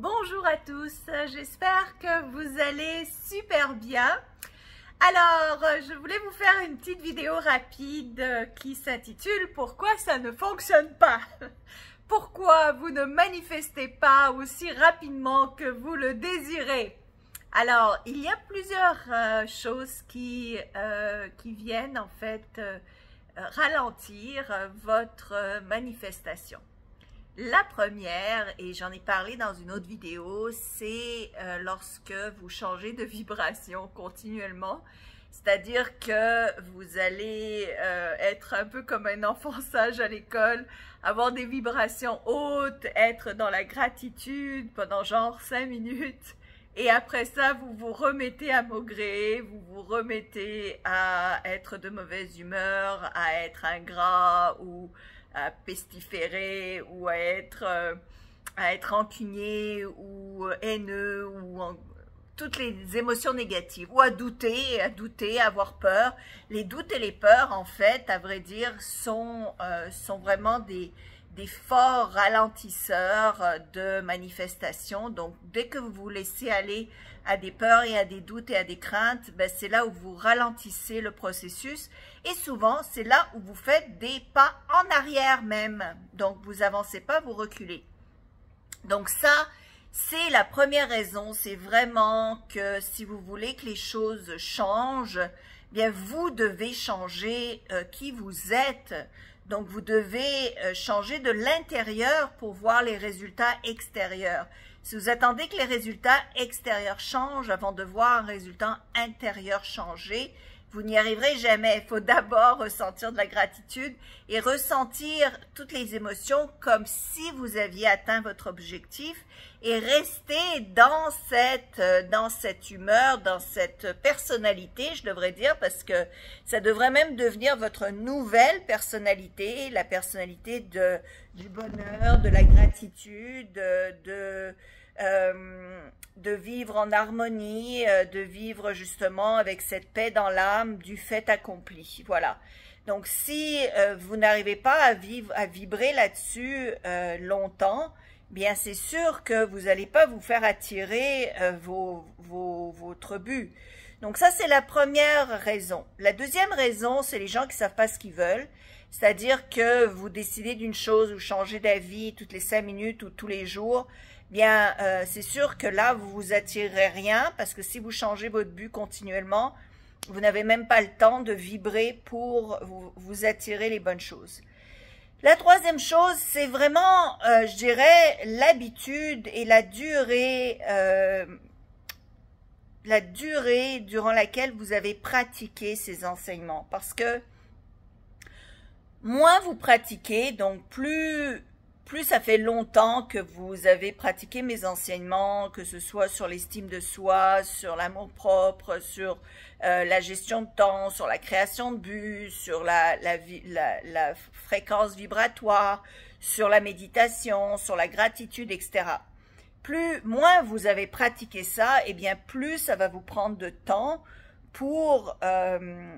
Bonjour à tous, j'espère que vous allez super bien. Alors, je voulais vous faire une petite vidéo rapide qui s'intitule « Pourquoi ça ne fonctionne pas ?» Pourquoi vous ne manifestez pas aussi rapidement que vous le désirez? Alors, il y a plusieurs choses qui viennent en fait ralentir votre manifestation. La première, et j'en ai parlé dans une autre vidéo, c'est lorsque vous changez de vibration continuellement, c'est-à-dire que vous allez être un peu comme un enfant sage à l'école, avoir des vibrations hautes, être dans la gratitude pendant genre 5 minutes, et après ça, vous vous remettez à maugréer, vous vous remettez à être de mauvaise humeur, à être ingrat ou à pestiférer ou à être rancunier ou haineux ou toutes les émotions négatives ou à douter, à avoir peur. Les doutes et les peurs, en fait, à vrai dire, sont vraiment des forts ralentisseurs de manifestation. Donc, dès que vous vous laissez aller à des peurs et à des doutes et à des craintes, ben, c'est là où vous ralentissez le processus. Et souvent, c'est là où vous faites des pas en arrière même. Donc, vous avancez pas, vous reculez. Donc ça, c'est la première raison. C'est vraiment que si vous voulez que les choses changent, bien vous devez changer qui vous êtes. Donc, vous devez changer de l'intérieur pour voir les résultats extérieurs. Si vous attendez que les résultats extérieurs changent avant de voir un résultat intérieur changer, vous n'y arriverez jamais. Il faut d'abord ressentir de la gratitude et ressentir toutes les émotions comme si vous aviez atteint votre objectif et rester dans cette humeur, dans cette personnalité, je devrais dire, parce que ça devrait même devenir votre nouvelle personnalité, la personnalité du bonheur, de la gratitude, de vivre en harmonie, de vivre justement avec cette paix dans l'âme du fait accompli. Voilà. Donc, si vous n'arrivez pas à vibrer là-dessus longtemps, bien c'est sûr que vous n'allez pas vous faire attirer votre but. Donc ça, c'est la première raison. La deuxième raison, c'est les gens qui ne savent pas ce qu'ils veulent. C'est-à-dire que vous décidez d'une chose ou changez d'avis toutes les 5 minutes ou tous les jours. Bien, c'est sûr que là, vous vous attirerez rien parce que si vous changez votre but continuellement, vous n'avez même pas le temps de vibrer pour vous attirer les bonnes choses. La troisième chose, c'est vraiment, je dirais, l'habitude et la durée durant laquelle vous avez pratiqué ces enseignements. Parce que moins vous pratiquez, donc plus ça fait longtemps que vous avez pratiqué mes enseignements, que ce soit sur l'estime de soi, sur l'amour-propre, sur la gestion de temps, sur la création de buts, sur la fréquence vibratoire, sur la méditation, sur la gratitude, etc. Moins vous avez pratiqué ça, et bien plus ça va vous prendre de temps pour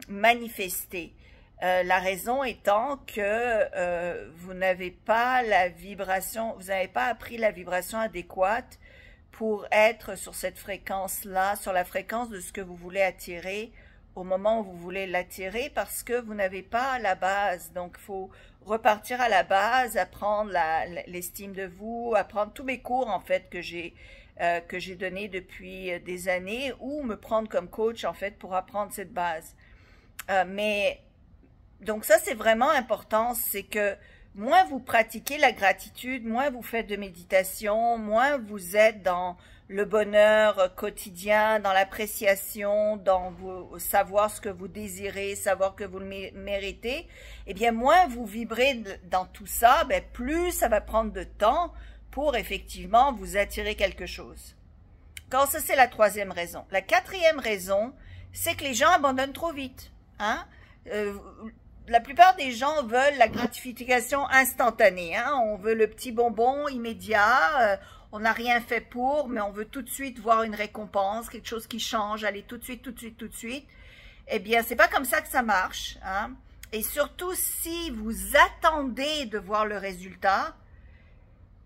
manifester. La raison étant que vous n'avez pas la vibration, vous n'avez pas appris la vibration adéquate pour être sur cette fréquence-là, sur la fréquence de ce que vous voulez attirer au moment où vous voulez l'attirer parce que vous n'avez pas la base. Donc, il faut repartir à la base, apprendre l'estime de vous, apprendre tous mes cours en fait que j'ai donnés depuis des années ou me prendre comme coach en fait pour apprendre cette base. Donc ça, c'est vraiment important, c'est que moins vous pratiquez la gratitude, moins vous faites de méditation, moins vous êtes dans le bonheur quotidien, dans l'appréciation, dans savoir ce que vous désirez, savoir que vous le méritez, eh bien moins vous vibrez dans tout ça, ben plus ça va prendre de temps pour effectivement vous attirer quelque chose. Donc ça, c'est la troisième raison. La quatrième raison, c'est que les gens abandonnent trop vite. Hein? La plupart des gens veulent la gratification instantanée. Hein? On veut le petit bonbon immédiat. On n'a rien fait pour, mais on veut tout de suite voir une récompense, quelque chose qui change, aller tout de suite, tout de suite, tout de suite. Eh bien, c'est pas comme ça que ça marche. Hein? Et surtout, si vous attendez de voir le résultat,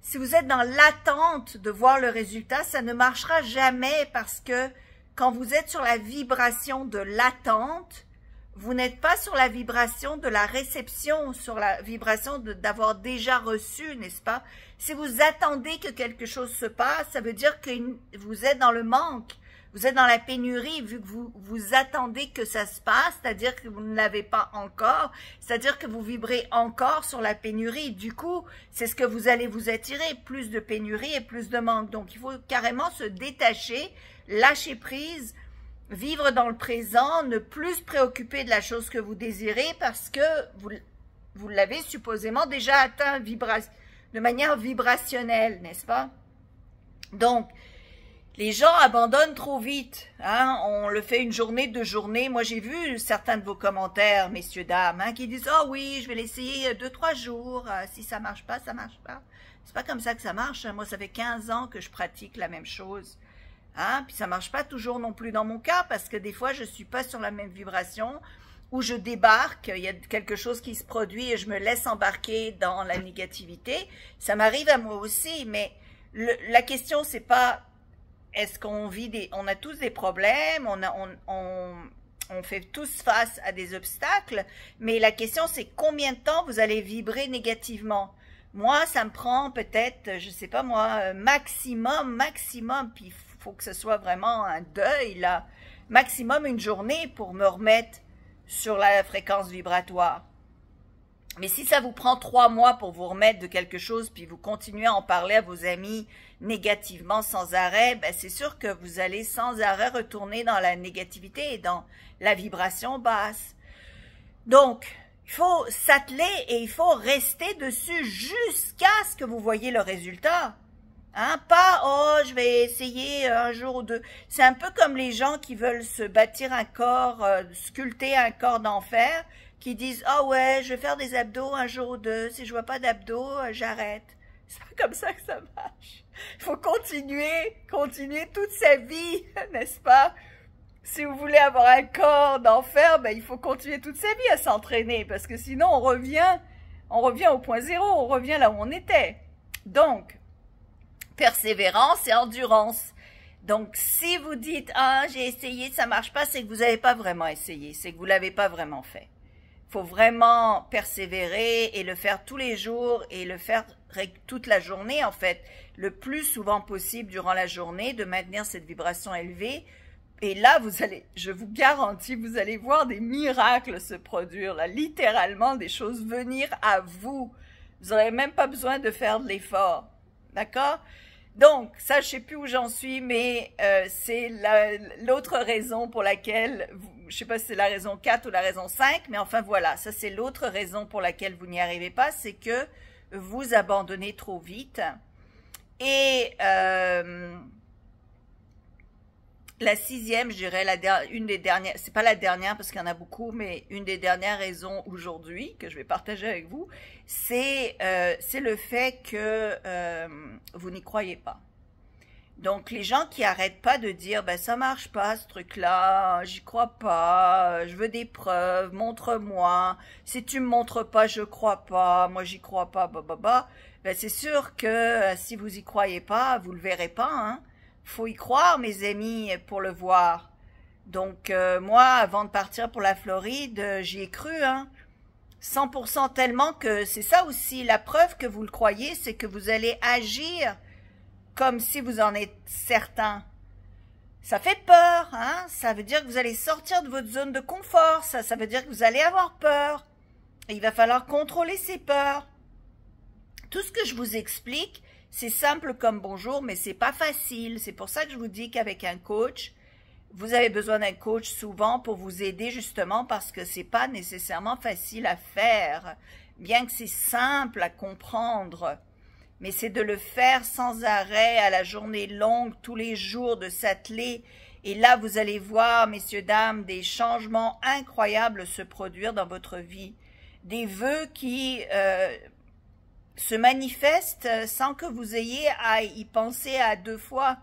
si vous êtes dans l'attente de voir le résultat, ça ne marchera jamais parce que quand vous êtes sur la vibration de l'attente, vous n'êtes pas sur la vibration de la réception, sur la vibration d'avoir déjà reçu, n'est-ce pas? Si vous attendez que quelque chose se passe, ça veut dire que vous êtes dans le manque, vous êtes dans la pénurie, vu que vous attendez que ça se passe, c'est-à-dire que vous ne l'avez pas encore, c'est-à-dire que vous vibrez encore sur la pénurie. Du coup, c'est ce que vous allez vous attirer, plus de pénurie et plus de manque. Donc, il faut carrément se détacher, lâcher prise, vivre dans le présent, ne plus se préoccuper de la chose que vous désirez parce que vous l'avez supposément déjà atteint de manière vibrationnelle, n'est-ce pas? Donc, les gens abandonnent trop vite, hein? On le fait une journée, 2 journées. Moi, j'ai vu certains de vos commentaires, messieurs, dames, hein, qui disent « Ah oui, je vais l'essayer 2, 3 jours. Si ça marche pas, ça marche pas. » C'est pas comme ça que ça marche. Hein. Moi, ça fait 15 ans que je pratique la même chose. Hein? Puis ça marche pas toujours non plus dans mon cas, parce que des fois, je suis pas sur la même vibration, où je débarque, il y a quelque chose qui se produit et je me laisse embarquer dans la négativité. Ça m'arrive à moi aussi, mais la question, c'est pas... Est-ce qu'on vit on a tous des problèmes, on fait tous face à des obstacles, mais la question c'est combien de temps vous allez vibrer négativement. Moi, ça me prend peut-être, je sais pas moi, maximum, puis il faut que ce soit vraiment un deuil là, maximum 1 journée pour me remettre sur la fréquence vibratoire. Mais si ça vous prend 3 mois pour vous remettre de quelque chose, puis vous continuez à en parler à vos amis négativement sans arrêt, ben c'est sûr que vous allez sans arrêt retourner dans la négativité et dans la vibration basse. Donc, il faut s'atteler et il faut rester dessus jusqu'à ce que vous voyez le résultat. Hein? Pas, oh, je vais essayer 1 jour ou 2. C'est un peu comme les gens qui veulent se bâtir un corps, sculpter un corps d'enfer, qui disent « Ah ouais, je vais faire des abdos 1 jour ou 2, si je vois pas d'abdos, j'arrête. » C'est pas comme ça que ça marche. Il faut continuer toute sa vie, n'est-ce pas? Si vous voulez avoir un corps d'enfer, ben il faut continuer toute sa vie à s'entraîner, parce que sinon on revient au point zéro, on revient là où on était. Donc, persévérance et endurance. Donc, si vous dites « Ah, j'ai essayé, ça marche pas », c'est que vous n'avez pas vraiment essayé, c'est que vous l'avez pas vraiment fait. Il faut vraiment persévérer et le faire tous les jours et le faire toute la journée, en fait, le plus souvent possible durant la journée, de maintenir cette vibration élevée. Et là, je vous garantis, vous allez voir des miracles se produire, là, littéralement des choses venir à vous. Vous n'aurez même pas besoin de faire de l'effort, d'accord? Donc, ça, je sais plus où j'en suis, mais c'est l'autre raison pour laquelle, je sais pas si c'est la raison 4 ou la raison 5, mais enfin voilà, ça c'est l'autre raison pour laquelle vous n'y arrivez pas, c'est que vous abandonnez trop vite. Et la 6e, je dirais, une des dernières, c'est pas la dernière parce qu'il y en a beaucoup, mais une des dernières raisons aujourd'hui que je vais partager avec vous, c'est le fait que vous n'y croyez pas. Donc, les gens qui arrêtent pas de dire, ben ça marche pas ce truc-là, j'y crois pas, je veux des preuves, montre-moi, si tu me montres pas, je crois pas, moi j'y crois pas, ben c'est sûr que si vous y croyez pas, vous le verrez pas, hein. Faut y croire, mes amis, pour le voir. Donc, moi, avant de partir pour la Floride, j'y ai cru, hein. 100% tellement que c'est ça aussi, la preuve que vous le croyez, c'est que vous allez agir comme si vous en êtes certain. Ça fait peur, hein. Ça veut dire que vous allez sortir de votre zone de confort. Ça veut dire que vous allez avoir peur. Et il va falloir contrôler ces peurs. Tout ce que je vous explique, c'est simple comme bonjour, mais c'est pas facile. C'est pour ça que je vous dis qu'avec un coach, vous avez besoin d'un coach souvent pour vous aider justement parce que c'est pas nécessairement facile à faire, bien que c'est simple à comprendre. Mais c'est de le faire sans arrêt, à la journée longue, tous les jours, de s'atteler. Et là, vous allez voir, messieurs, dames, des changements incroyables se produire dans votre vie. Des vœux qui se manifestent sans que vous ayez à y penser à 2 fois.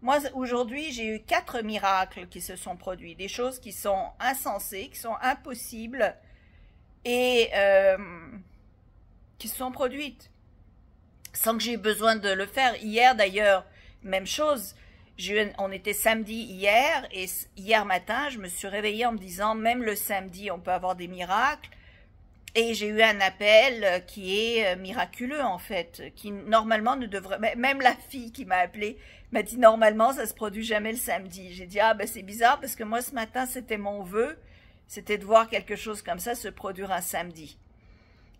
Moi, aujourd'hui, j'ai eu 4 miracles qui se sont produits. Des choses qui sont insensées, qui sont impossibles et qui se sont produites. sans que j'ai eu besoin de le faire. Hier d'ailleurs, même chose, on était samedi hier, et hier matin, je me suis réveillée en me disant, même le samedi, on peut avoir des miracles. Et j'ai eu un appel qui est miraculeux en fait, qui normalement ne devrait... Même la fille qui m'a appelée m'a dit normalement ça se produit jamais le samedi. J'ai dit ah ben c'est bizarre parce que moi ce matin c'était mon vœu, c'était de voir quelque chose comme ça se produire un samedi.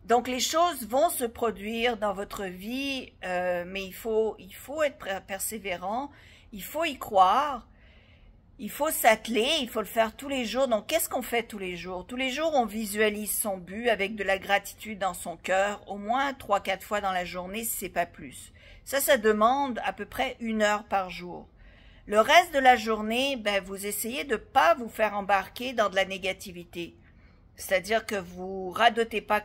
Donc les choses vont se produire dans votre vie, mais il faut être persévérant, il faut y croire. Il faut s'atteler, il faut le faire tous les jours. Donc, qu'est-ce qu'on fait tous les jours? Tous les jours, on visualise son but avec de la gratitude dans son cœur, au moins 3-4 fois dans la journée, si c'est pas plus. Ça demande à peu près 1 heure par jour. Le reste de la journée, ben, vous essayez de pas vous faire embarquer dans de la négativité. C'est-à-dire que vous radotez pas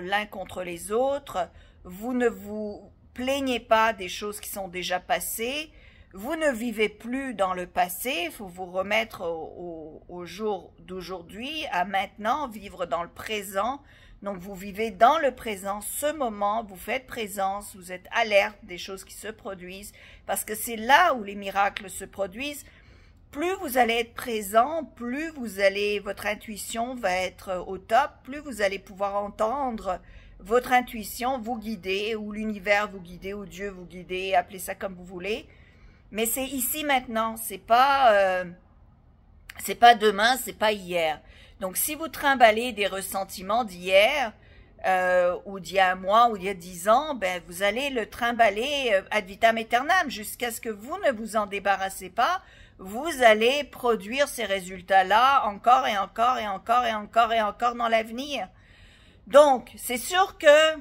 l'un contre les autres, vous ne vous plaignez pas des choses qui sont déjà passées, vous ne vivez plus dans le passé, il faut vous remettre au jour d'aujourd'hui, à maintenant, vivre dans le présent. Donc vous vivez dans le présent, ce moment, vous faites présence, vous êtes alerte des choses qui se produisent, parce que c'est là où les miracles se produisent. Plus vous allez être présent, plus votre intuition va être au top, plus vous allez pouvoir entendre votre intuition vous guider, ou l'univers vous guider, ou Dieu vous guider, appelez ça comme vous voulez. Mais c'est ici maintenant, c'est pas demain, c'est pas hier. Donc si vous trimballez des ressentiments d'hier, ou d'il y a un mois, ou d'il y a 10 ans, ben vous allez le trimballer ad vitam aeternam jusqu'à ce que vous ne vous en débarrassez pas. Vous allez produire ces résultats-là encore et encore et encore et encore et encore dans l'avenir. Donc c'est sûr que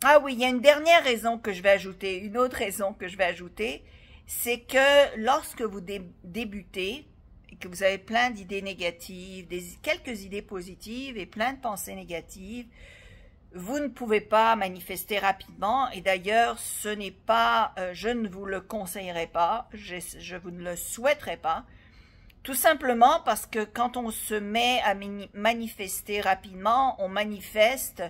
ah oui, il y a une dernière raison que je vais ajouter, une autre raison que je vais ajouter, c'est que lorsque vous débutez et que vous avez plein d'idées négatives, quelques idées positives et plein de pensées négatives, vous ne pouvez pas manifester rapidement. Et d'ailleurs, ce n'est pas, je ne vous le conseillerais pas, je vous ne le souhaiterais pas, tout simplement parce que quand on se met à manifester rapidement, on manifeste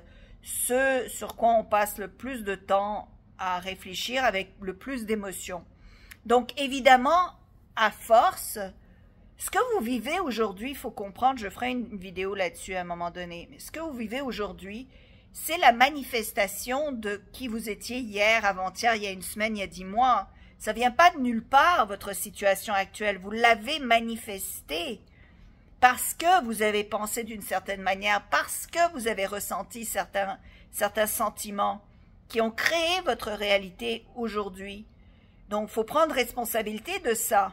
ce sur quoi on passe le plus de temps à réfléchir avec le plus d'émotions. Donc évidemment, à force, ce que vous vivez aujourd'hui, il faut comprendre, je ferai une vidéo là-dessus à un moment donné, mais ce que vous vivez aujourd'hui, c'est la manifestation de qui vous étiez hier, avant-hier, il y a 1 semaine, il y a 10 mois. Ça vient pas de nulle part, votre situation actuelle, vous l'avez manifestée. Parce que vous avez pensé d'une certaine manière, parce que vous avez ressenti certains sentiments qui ont créé votre réalité aujourd'hui. Donc, il faut prendre responsabilité de ça.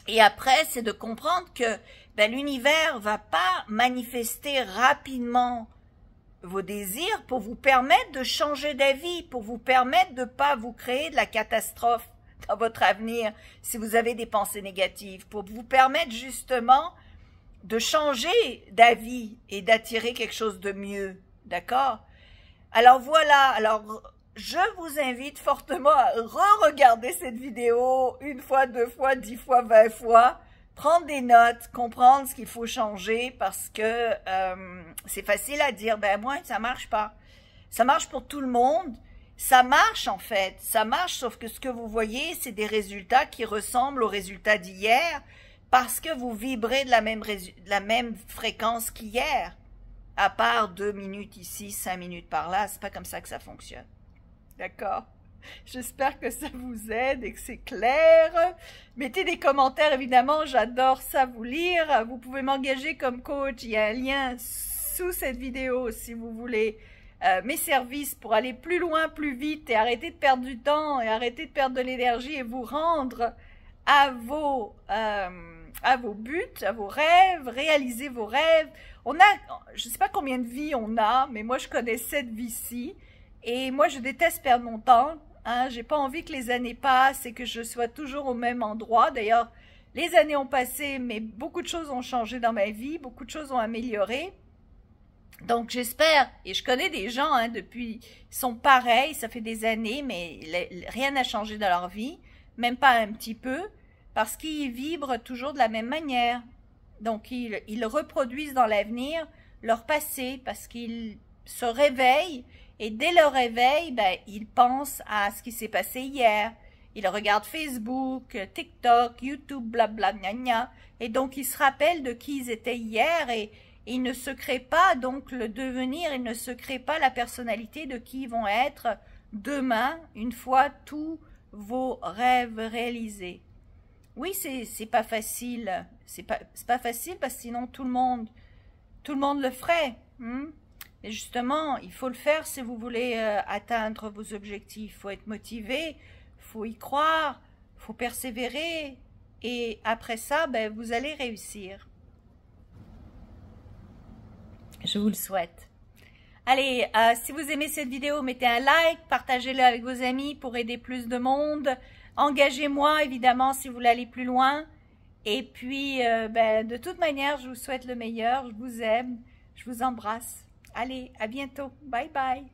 Et après, c'est de comprendre que ben, l'univers va pas manifester rapidement vos désirs pour vous permettre de changer d'avis, pour vous permettre de ne pas vous créer de la catastrophe dans votre avenir si vous avez des pensées négatives, pour vous permettre justement de changer d'avis et d'attirer quelque chose de mieux, d'accord? Alors voilà, alors je vous invite fortement à re-regarder cette vidéo 1 fois, 2 fois, 10 fois, 20 fois, prendre des notes, comprendre ce qu'il faut changer parce que c'est facile à dire, ben moi ça marche pas. Ça marche pour tout le monde, ça marche en fait, ça marche sauf que ce que vous voyez c'est des résultats qui ressemblent aux résultats d'hier, parce que vous vibrez de la même fréquence qu'hier. À part 2 minutes ici, 5 minutes par là, c'est pas comme ça que ça fonctionne. D'accord? J'espère que ça vous aide et que c'est clair. Mettez des commentaires, évidemment, j'adore ça vous lire. Vous pouvez m'engager comme coach, il y a un lien sous cette vidéo si vous voulez mes services pour aller plus loin, plus vite et arrêter de perdre du temps et arrêter de perdre de l'énergie et vous rendre à vos buts, à vos rêves, réaliser vos rêves. On a, je ne sais pas combien de vies on a, mais moi je connais cette vie-ci. Et moi je déteste perdre mon temps. Hein, j'ai pas envie que les années passent et que je sois toujours au même endroit. D'ailleurs, les années ont passé, mais beaucoup de choses ont changé dans ma vie, beaucoup de choses ont amélioré. Donc j'espère, et je connais des gens depuis, ils sont pareils, ça fait des années, mais rien n'a changé dans leur vie, même pas un petit peu. Parce qu'ils vibrent toujours de la même manière. Donc, ils reproduisent dans l'avenir leur passé, parce qu'ils se réveillent Et dès le réveil, ben, ils pensent à ce qui s'est passé hier. Ils regardent Facebook, TikTok, YouTube, blabla, gna gna. Et donc, ils se rappellent de qui ils étaient hier et ils ne se créent pas donc le devenir, ils ne se créent pas la personnalité de qui ils vont être demain, une fois tous vos rêves réalisés. Oui, c'est pas facile. C'est pas facile parce que sinon tout le monde le ferait. Et justement, il faut le faire si vous voulez atteindre vos objectifs. Il faut être motivé, il faut y croire, il faut persévérer. Et après ça, ben, vous allez réussir. Je vous le souhaite. Allez, si vous aimez cette vidéo, mettez un like, partagez-le avec vos amis pour aider plus de monde. Engagez-moi, évidemment, si vous voulez aller plus loin. Et puis, ben, de toute manière, je vous souhaite le meilleur. Je vous aime, je vous embrasse. Allez, à bientôt. Bye bye.